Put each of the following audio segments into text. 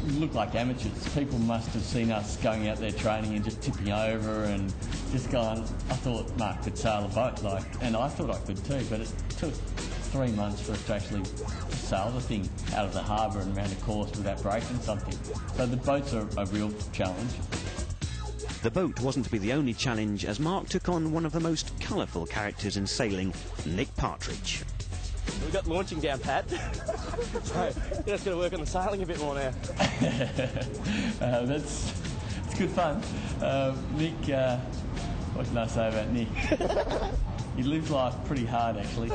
we looked like amateurs. People must have seen us going out there training and just tipping over and just going, I thought Mark could sail a boat, and I thought I could too, but it took 3 months for us to actually sail the thing out of the harbour and around a course without breaking something. So the boats are a real challenge. The boat wasn't to be the only challenge, as Mark took on one of the most colourful characters in sailing, Nick Partridge. We've got launching down pat, so just got to work on the sailing a bit more now. It's good fun. Nick, what can I say about Nick? He lives life pretty hard, actually.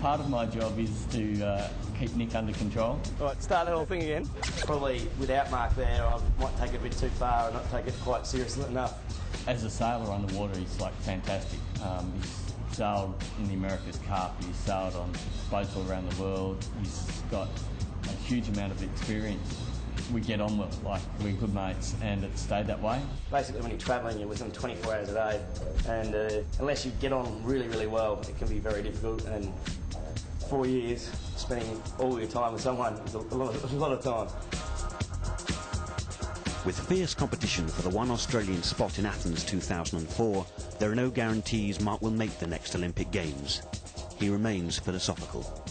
Part of my job is to keep Nick under control. Right, start the whole thing again. Probably without Mark there, I might take it a bit too far and not take it quite seriously enough. As a sailor underwater, he's fantastic. He's sailed in the America's Cup, he's sailed on boats all around the world. He's got a huge amount of experience. We get on with, we're good mates, and it stayed that way. Basically, when you're travelling, you're with them 24 hours a day, and unless you get on really, really well, it can be very difficult. And 4 years, spending all your time with someone is a lot of time. With fierce competition for the one Australian spot in Athens 2004, there are no guarantees Mark will make the next Olympic Games. He remains philosophical.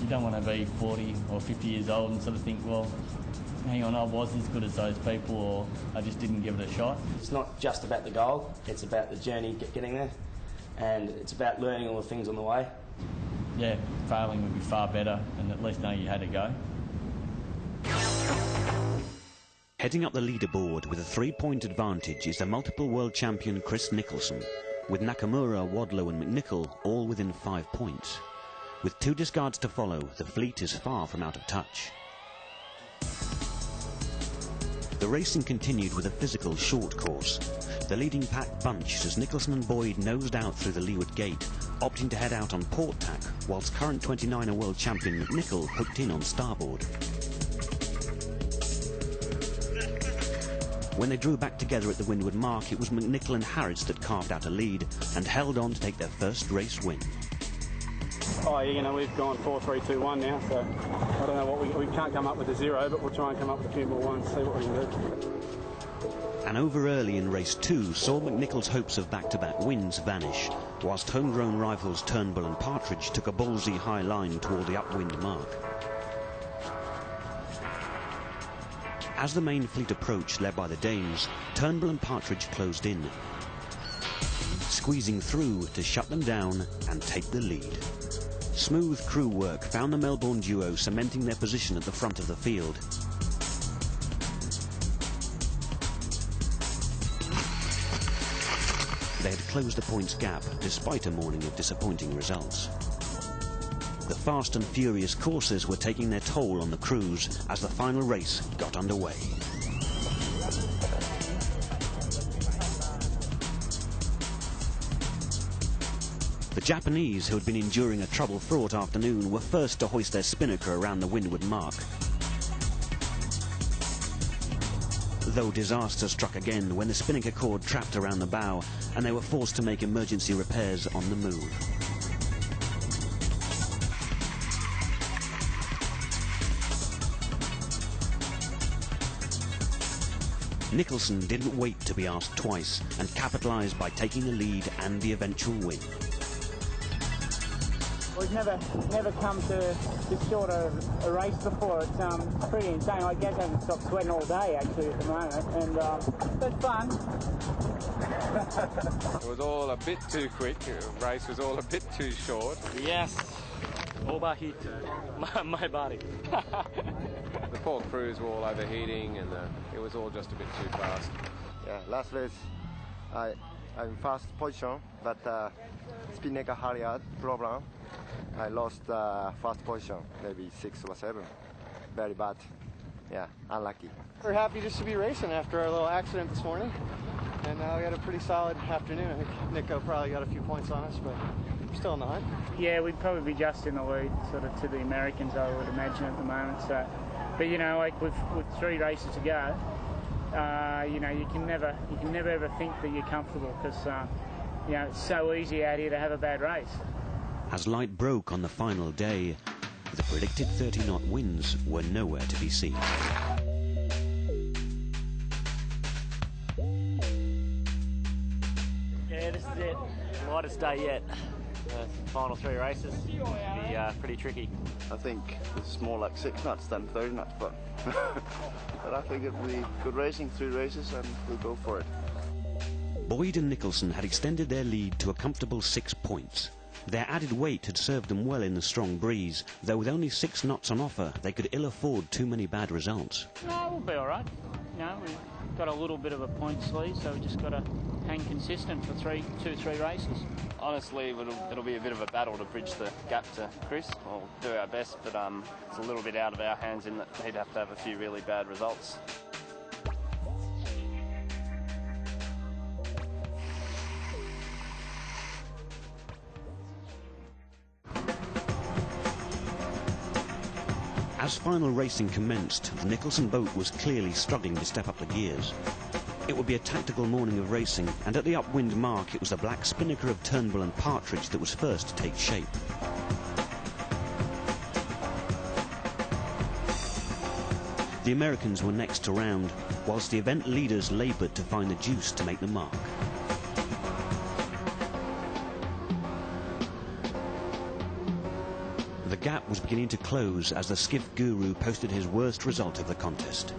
You don't want to be 40 or 50 years old and sort of think, well, hang on, I was as good as those people, or I just didn't give it a shot. It's not just about the goal, it's about the journey getting there, and it's about learning all the things on the way. Yeah, failing would be far better, and at least know you had a go. Heading up the leaderboard with a 3-point advantage is the multiple world champion Chris Nicholson, with Nakamura, Wadlow and McNichol all within 5 points. With 2 discards to follow, the fleet is far from out of touch. The racing continued with a physical short course. The leading pack bunched as Nicholson and Boyd nosed out through the leeward gate, opting to head out on port tack, whilst current 29er world champion McNichol hooked in on starboard. When they drew back together at the windward mark, it was McNichol and Harris that carved out a lead and held on to take their first race win. Oh, you know, we've gone 4-3-2-1 now, so I don't know what we can't come up with a 0, but we'll try and come up with a few more ones, see what we can do. An over early in race 2 saw McNichol's hopes of back-to-back wins vanish, whilst homegrown rivals Turnbull and Partridge took a ballsy high line toward the upwind mark. As the main fleet approached, led by the Danes, Turnbull and Partridge closed in, squeezing through to shut them down and take the lead. Smooth crew work found the Melbourne duo cementing their position at the front of the field. They had closed the points gap despite a morning of disappointing results. The fast and furious courses were taking their toll on the crews as the final race got underway. The Japanese, who had been enduring a trouble-fraught afternoon, were first to hoist their spinnaker around the windward mark. Though disaster struck again when the spinnaker cord trapped around the bow and they were forced to make emergency repairs on the move. Nicholson didn't wait to be asked twice and capitalised by taking the lead and the eventual win. We've never come to this short of a race before. It's pretty insane. I guess I haven't stopped sweating all day actually at the moment, and it's fun. It was all a bit too quick. The race was all a bit too short. Yes, overheat my body. The poor crews were all overheating, and it was all just a bit too fast. Yeah, last race I'm first position, but spinnaker halyard problem. I lost first position, maybe 6 or 7. Very bad. Yeah, unlucky. We're happy just to be racing after our little accident this morning, and we had a pretty solid afternoon. I think Nico probably got a few points on us, but we're still in the hunt. Yeah, we'd probably be just in the lead, sort of to the Americans, I would imagine at the moment. So, but you know, like with 3 races to go, you know, you can never ever think that you're comfortable, because you know, it's so easy out here to have a bad race. As light broke on the final day, the predicted 30-knot winds were nowhere to be seen. Yeah, this is it. Lightest day yet. Final 3 races. It'll be pretty tricky. I think it's more like 6 knots than 30 knots, but but I think it'll be good racing, 3 races, and we'll go for it. Boyd and Nicholson had extended their lead to a comfortable 6 points. Their added weight had served them well in the strong breeze, though with only 6 knots on offer, they could ill afford too many bad results. No, we'll be all right. You know, we've got a little bit of a point sleeve, so we just got to hang consistent for 3 races. Honestly, it'll be a bit of a battle to bridge the gap to Chris. We'll do our best, but it's a little bit out of our hands in that he'd have to have a few really bad results. As final racing commenced, the Nicholson boat was clearly struggling to step up the gears. It would be a tactical morning of racing, and at the upwind mark it was the black spinnaker of Turnbull and Partridge that was first to take shape. The Americans were next to round, whilst the event leaders laboured to find the juice to make the mark. The gap was beginning to close as the skiff guru posted his worst result of the contest.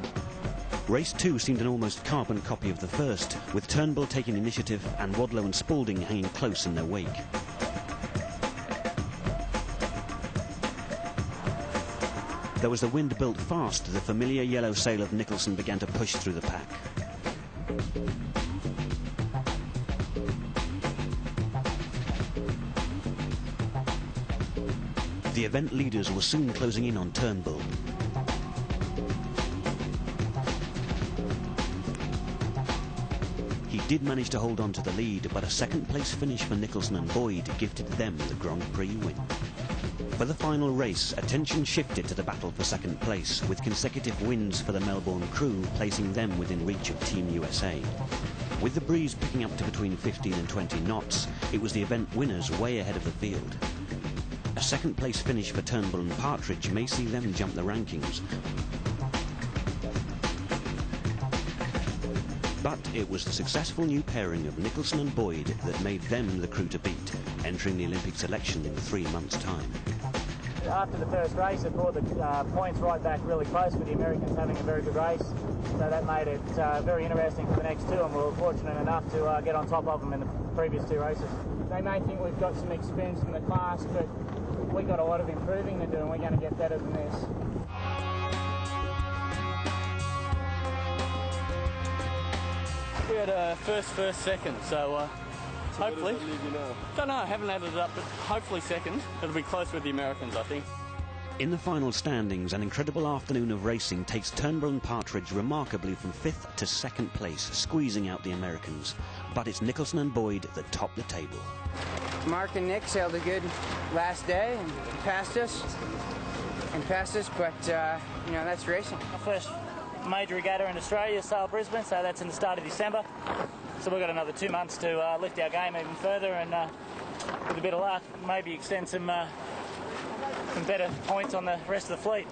Race 2 seemed an almost carbon copy of the first, with Turnbull taking initiative and Wadlow and Spalding hanging close in their wake. Though as the wind built fast, the familiar yellow sail of Nicholson began to push through the pack. The event leaders were soon closing in on Turnbull. He did manage to hold on to the lead, but a second-place finish for Nicholson and Boyd gifted them the Grand Prix win. For the final race, attention shifted to the battle for second place, with consecutive wins for the Melbourne crew placing them within reach of Team USA. With the breeze picking up to between 15 and 20 knots, it was the event winners way ahead of the field. A second-place finish for Turnbull and Partridge may see them jump the rankings. But it was the successful new pairing of Nicholson and Boyd that made them the crew to beat, entering the Olympic selection in 3 months' time. After the first race, it brought the points right back really close, with the Americans having a very good race. So that made it very interesting for the next 2, and we were fortunate enough to get on top of them in the previous 2 races. They may think we've got some experience in the class, but we've got a lot of improving to do, and we're going to get better than this. We had first, second, so hopefully. What does that leave you now? Don't know, I haven't added it up, but hopefully second. It'll be close with the Americans, I think. In the final standings, an incredible afternoon of racing takes Turnbull and Partridge remarkably from 5th to 2nd place, squeezing out the Americans. But it's Nicholson and Boyd that top the table. Mark and Nick sailed a good last day and passed us, but you know, that's racing. Our first major regatta in Australia, sail Brisbane, so that's in the start of December. So we've got another 2 months to lift our game even further, and with a bit of luck, maybe extend some better points on the rest of the fleet.